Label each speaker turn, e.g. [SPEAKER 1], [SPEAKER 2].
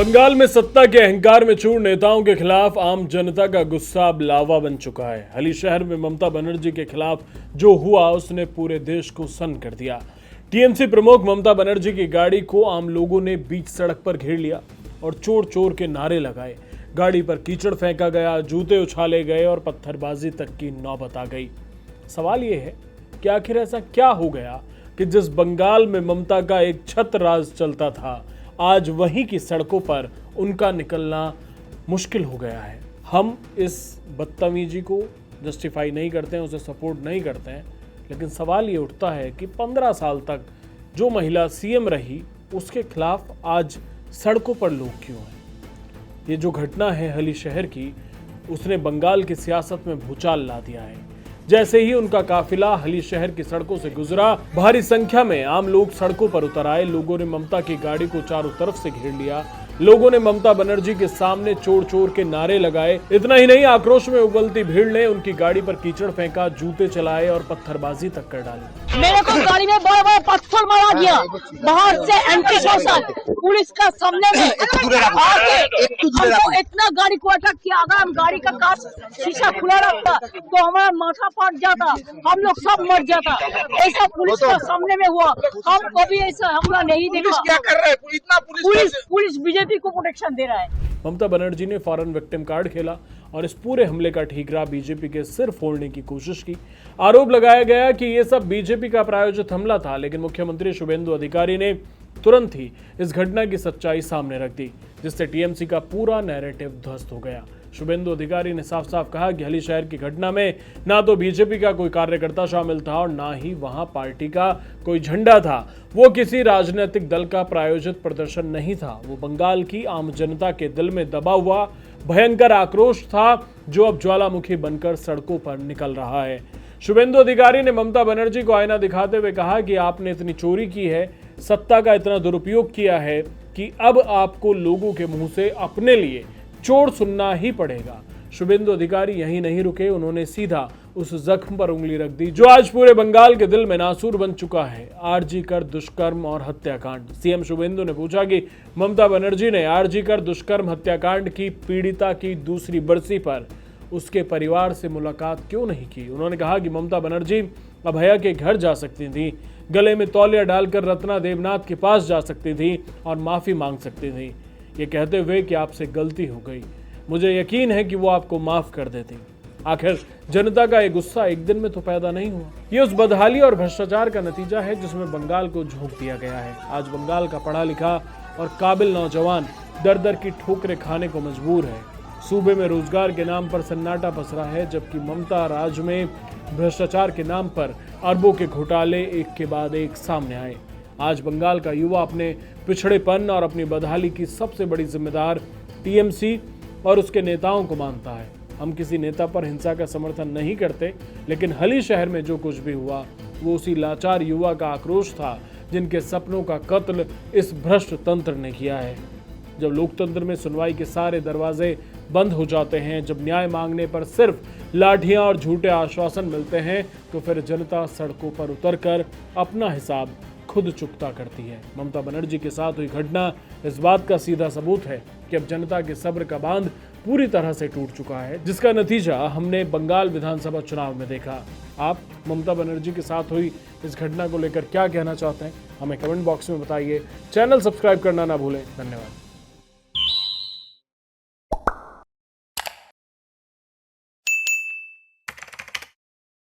[SPEAKER 1] बंगाल में सत्ता के अहंकार में चूर नेताओं के खिलाफ आम जनता का गुस्सा अब लावा बन चुका है। हाल शहर में ममता बनर्जी के खिलाफ जो हुआ उसने पूरे देश को सन्न कर दिया। टीएमसी प्रमुख ममता बनर्जी की गाड़ी को आम लोगों ने बीच सड़क पर घेर लिया और चोर चोर के नारे लगाए। गाड़ी पर कीचड़ फेंका गया, जूते उछाले गए और पत्थरबाजी तक की नौबत आ गई। सवाल यह है कि आखिर ऐसा क्या हो गया कि जिस बंगाल में ममता का एक छत्र राज चलता था, आज वहीं की सड़कों पर उनका निकलना मुश्किल हो गया है। हम इस बदतमीजी को जस्टिफाई नहीं करते हैं, उसे सपोर्ट नहीं करते हैं, लेकिन सवाल ये उठता है कि 15 साल तक जो महिला सीएम रही उसके खिलाफ आज सड़कों पर लोग क्यों हैं। ये जो घटना है हली शहर की, उसने बंगाल की सियासत में भूचाल ला दिया है। जैसे ही उनका काफिला हली शहर की सड़कों से गुजरा, भारी संख्या में आम लोग सड़कों पर उतर आए। लोगों ने ममता की गाड़ी को चारों तरफ से घेर लिया। लोगों ने ममता बनर्जी के सामने चोर चोर के नारे लगाए। इतना ही नहीं, आक्रोश में उबलती भीड़ ने उनकी गाड़ी पर कीचड़ फेंका, जूते चलाए और पत्थरबाजी तक कर डाली।
[SPEAKER 2] मेरे को गाड़ी में बड़ा बड़ा पत्थर मारा गया। बाहर से एंटी सोशल पुलिस का सामने में हमको इतना गाड़ी को अटैक किया। अगर हम गाड़ी का कांच शीशा खुला रखता तो हमारा माथा फट जाता, हम लोग सब मर जाता। ऐसा पुलिस का सामने में हुआ। हम कभी ऐसा हमला नहीं देखा।
[SPEAKER 3] क्या कर रहा है इतना?
[SPEAKER 2] पुलिस बीजेपी को प्रोटेक्शन दे रहा है।
[SPEAKER 1] ममता बनर्जी ने फॉरेन विक्टिम कार्ड खेला और इस पूरे हमले का ठीकरा बीजेपी के सिर फोड़ने की कोशिश की। आरोप लगाया गया कि यह सब बीजेपी का प्रायोजित हमला था, लेकिन मुख्यमंत्री शुभेंदु अधिकारी ने तुरंत ही इस घटना की सच्चाई सामने रख दी, जिससे टीएमसी का पूरा नैरेटिव ध्वस्त हो गया। शुभेंदु अधिकारी ने साफ साफ कहा कि हली शहर की घटना में ना तो बीजेपी का कोई कार्यकर्ता शामिल था और ना ही वहां पार्टी का कोई झंडा था। वो किसी राजनीतिक दल का प्रायोजित प्रदर्शन नहीं था। वो बंगाल की आम जनता के दिल में दबा हुआ भयंकर आक्रोश था, जो अब ज्वालामुखी बनकर सड़कों पर निकल रहा है। शुभेंदु अधिकारी ने ममता बनर्जी को आईना दिखाते हुए कहा कि आपने इतनी चोरी की है, सत्ता का इतना दुरुपयोग किया है कि अब आपको लोगों के मुंह से अपने लिए चोर सुनना ही पड़ेगा। शुभेंदु अधिकारी यहीं नहीं रुके, उन्होंने सीधा उस जख्म पर उंगली रख दी जो आज पूरे बंगाल के दिल में नासूर बन चुका है, आरजी कर दुष्कर्म और हत्याकांड। सीएम शुभेंदु ने पूछा कि ममता बनर्जी ने आरजी कर दुष्कर्म हत्याकांड की पीड़िता की दूसरी बरसी पर उसके परिवार से मुलाकात क्यों नहीं की। उन्होंने कहा कि ममता बनर्जी अभया के घर जा सकती थी, गले में तौलिया डालकर रत्ना देवनाथ के पास जा सकती थी और माफी मांग सकती थी, ये कहते हुए कि आपसे गलती हो गई। मुझे यकीन है कि वो आपको माफ कर देती। आखिर जनता का ये गुस्सा एक दिन में तो पैदा नहीं हुआ। ये उस बदहाली और भ्रष्टाचार का नतीजा है जिसमें बंगाल को झोंक दिया गया है। आज बंगाल का पढ़ा लिखा और काबिल नौजवान दर दर की ठोकरें खाने को मजबूर है। सूबे में रोजगार के नाम पर सन्नाटा पसरा है, जबकि ममता राज में भ्रष्टाचार के नाम पर अरबों के घोटाले एक के बाद एक सामने आए। आज बंगाल का युवा अपने पिछड़ेपन और अपनी बदहाली की सबसे बड़ी जिम्मेदार टीएमसी और उसके नेताओं को मानता है। हम किसी नेता पर हिंसा का समर्थन नहीं करते, लेकिन हली शहर में जो कुछ भी हुआ वो उसी लाचार युवा का आक्रोश था जिनके सपनों का कत्ल इस भ्रष्ट तंत्र ने किया है। जब लोकतंत्र में सुनवाई के सारे दरवाजे बंद हो जाते हैं, जब न्याय मांगने पर सिर्फ लाठियां और झूठे आश्वासन मिलते हैं, तो फिर जनता सड़कों पर उतरकर अपना हिसाब खुद चुकता करती है। ममता बनर्जी के साथ हुई घटना इस बात का सीधा सबूत है कि अब जनता के सब्र का बांध पूरी तरह से टूट चुका है, जिसका नतीजा हमने बंगाल विधानसभा चुनाव में देखा। आप ममता बनर्जी के साथ हुई इस घटना को लेकर क्या कहना चाहते हैं, हमें कमेंट बॉक्स में बताइए। चैनल सब्सक्राइब करना ना भूलें। धन्यवाद।